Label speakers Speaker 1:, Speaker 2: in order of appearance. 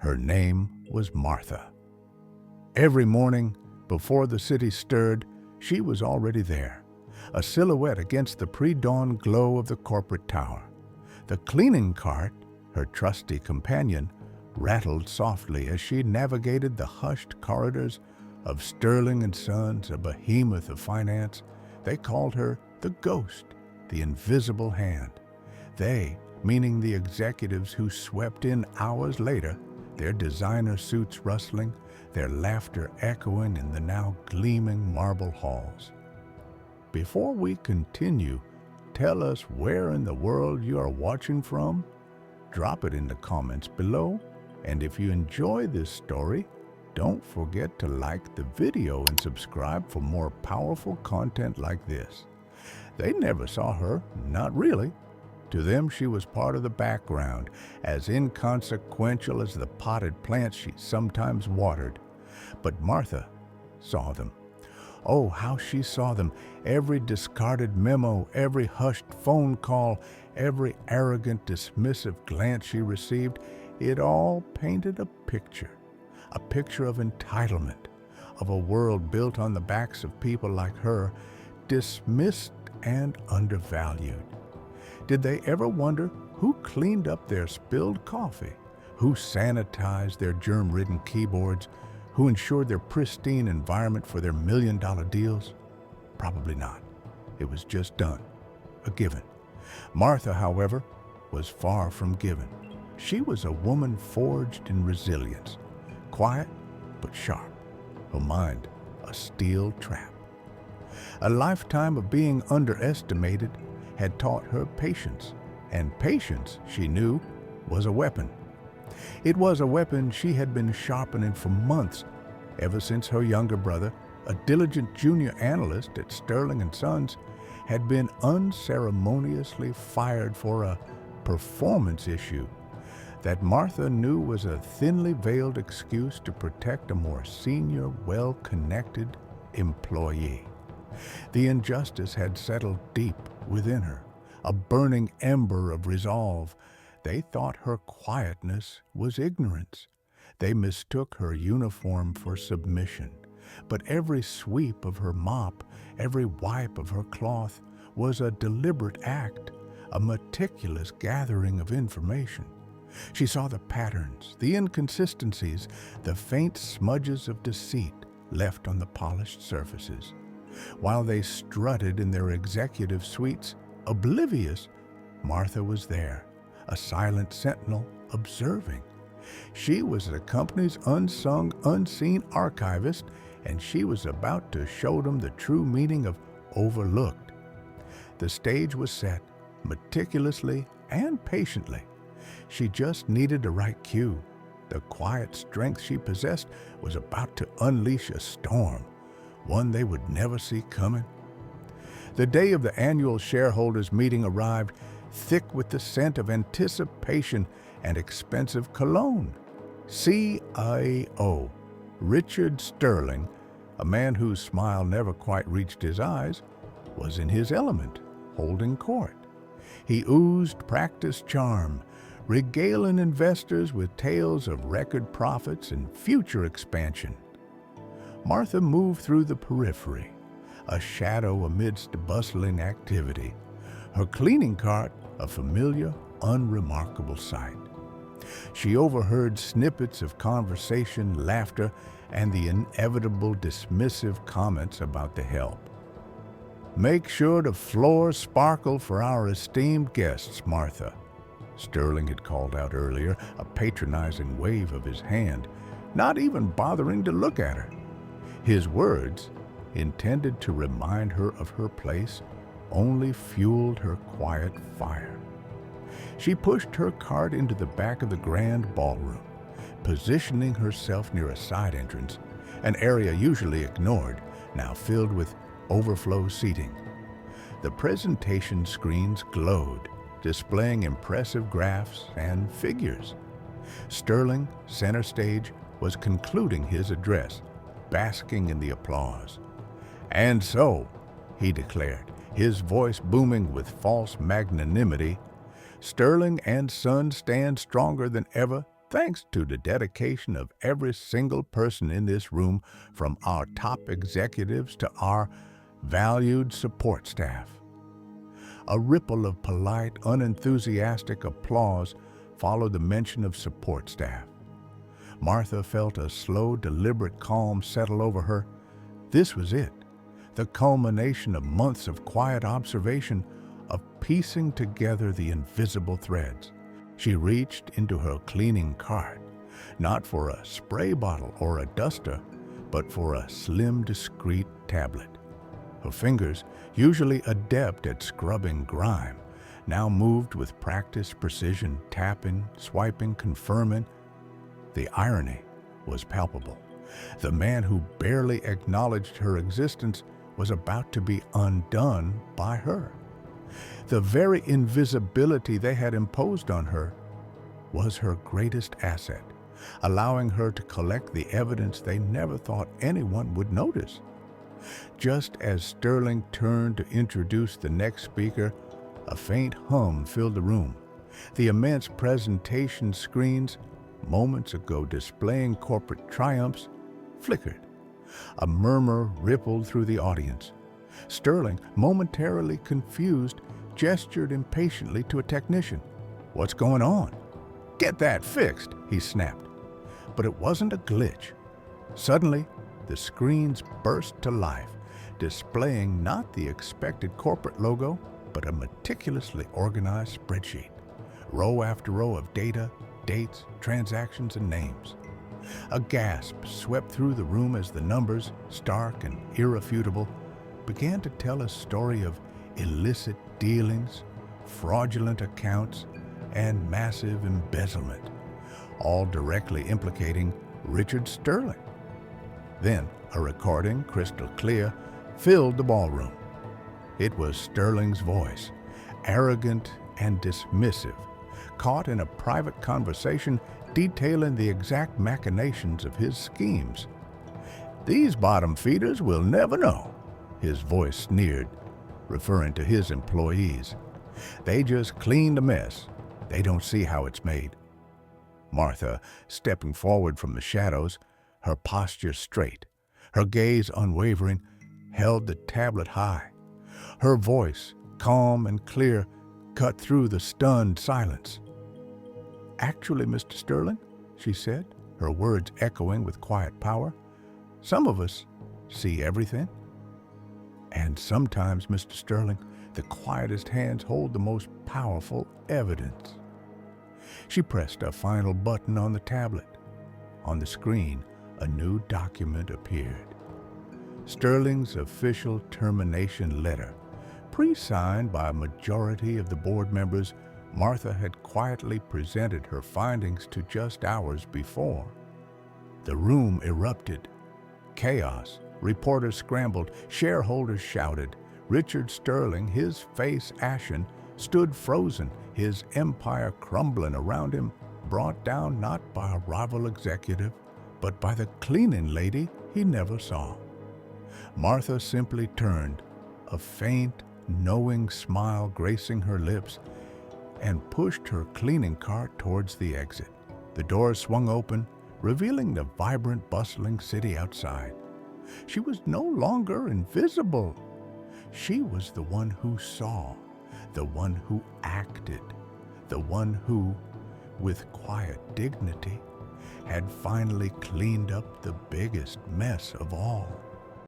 Speaker 1: Her name was Martha. Every morning, before the city stirred, she was already there, a silhouette against the pre-dawn glow of the corporate tower. The cleaning cart, her trusty companion, rattled softly as she navigated the hushed corridors of Sterling and Sons, a behemoth of finance. They called her the Ghost, the Invisible Hand. They, meaning the executives who swept in hours later, their designer suits rustling, their laughter echoing in the now gleaming marble halls. Before we continue, tell us where in the world you are watching from. Drop it in the comments below, and if you enjoy this story, don't forget to like the video and subscribe for more powerful content like this. They never saw her, not really. To them, she was part of the background, as inconsequential as the potted plants she sometimes watered. But Martha saw them. Oh, how she saw them. Every discarded memo, every hushed phone call, every arrogant, dismissive glance she received, it all painted a picture of entitlement, of a world built on the backs of people like her, dismissed and undervalued. Did they ever wonder who cleaned up their spilled coffee, who sanitized their germ-ridden keyboards, who ensured their pristine environment for their million-dollar deals? Probably not. It was just done, a given. Martha, however, was far from given. She was a woman forged in resilience, quiet but sharp, her mind a steel trap. A lifetime of being underestimated had taught her patience, and patience, she knew, was a weapon. It was a weapon she had been sharpening for months, ever since her younger brother, a diligent junior analyst at Sterling & Sons, had been unceremoniously fired for a performance issue that Martha knew was a thinly veiled excuse to protect a more senior, well-connected employee. The injustice had settled deep within her, a burning ember of resolve. They thought her quietness was ignorance. They mistook her uniform for submission. But every sweep of her mop, every wipe of her cloth was a deliberate act, a meticulous gathering of information. She saw the patterns, the inconsistencies, the faint smudges of deceit left on the polished surfaces. While they strutted in their executive suites, oblivious, Martha was there, a silent sentinel observing. She was the company's unsung, unseen archivist, and she was about to show them the true meaning of overlooked. The stage was set, meticulously and patiently. She just needed the right cue. The quiet strength she possessed was about to unleash a storm, one they would never see coming. The day of the annual shareholders' meeting arrived, thick with the scent of anticipation and expensive cologne. CIO Richard Sterling, a man whose smile never quite reached his eyes, was in his element, holding court. He oozed practiced charm, regaling investors with tales of record profits and future expansion. Martha moved through the periphery, a shadow amidst bustling activity, her cleaning cart a familiar, unremarkable sight. She overheard snippets of conversation, laughter, and the inevitable dismissive comments about the help. "Make sure the floors sparkle for our esteemed guests, Martha," Sterling had called out earlier, a patronizing wave of his hand, not even bothering to look at her. His words, intended to remind her of her place, only fueled her quiet fire. She pushed her cart into the back of the grand ballroom, positioning herself near a side entrance, an area usually ignored, now filled with overflow seating. The presentation screens glowed, displaying impressive graphs and figures. Sterling, center stage, was concluding his address, basking in the applause. "And so," he declared, his voice booming with false magnanimity, "Sterling and Sons stand stronger than ever thanks to the dedication of every single person in this room, from our top executives to our valued support staff. A ripple of polite, unenthusiastic applause followed the mention of support staff. Martha felt a slow, deliberate calm settle over her. This was it, the culmination of months of quiet observation, of piecing together the invisible threads. She reached into her cleaning cart, not for a spray bottle or a duster, but for a slim, discreet tablet. Her fingers, usually adept at scrubbing grime, now moved with practiced precision, tapping, swiping, confirming. The irony was palpable. The man who barely acknowledged her existence was about to be undone by her. The very invisibility they had imposed on her was her greatest asset, allowing her to collect the evidence they never thought anyone would notice. Just as Sterling turned to introduce the next speaker, a faint hum filled the room. The immense presentation screens, moments ago displaying corporate triumphs, flickered. A murmur rippled through the audience. Sterling, momentarily confused, gestured impatiently to a technician. "What's going on?" "Get that fixed," he snapped. But it wasn't a glitch. Suddenly, the screens burst to life, displaying not the expected corporate logo, but a meticulously organized spreadsheet. Row after row of data, dates, transactions, and names. A gasp swept through the room as the numbers, stark and irrefutable, began to tell a story of illicit dealings, fraudulent accounts, and massive embezzlement, all directly implicating Richard Sterling. Then a recording, crystal clear, filled the ballroom. It was Sterling's voice, arrogant and dismissive, caught in a private conversation detailing the exact machinations of his schemes. "These bottom feeders will never know," his voice sneered, referring to his employees. "They just clean the mess. They don't see how it's made." Martha, stepping forward from the shadows, her posture straight, her gaze unwavering, held the tablet high. Her voice, calm and clear, cut through the stunned silence. "Actually, Mr. Sterling," she said, her words echoing with quiet power, "some of us see everything. And sometimes, Mr. Sterling, the quietest hands hold the most powerful evidence." She pressed a final button on the tablet. On the screen, a new document appeared. Sterling's official termination letter. Pre-signed by a majority of the board members, Martha had quietly presented her findings to just hours before. The room erupted. Chaos. Reporters scrambled. Shareholders shouted. Richard Sterling, his face ashen, stood frozen, his empire crumbling around him, brought down not by a rival executive, but by the cleaning lady he never saw. Martha simply turned, a faint, knowing smile gracing her lips, and pushed her cleaning cart towards the exit. The doors swung open, revealing the vibrant, bustling city outside. She was no longer invisible. She was the one who saw, the one who acted, the one who, with quiet dignity, had finally cleaned up the biggest mess of all.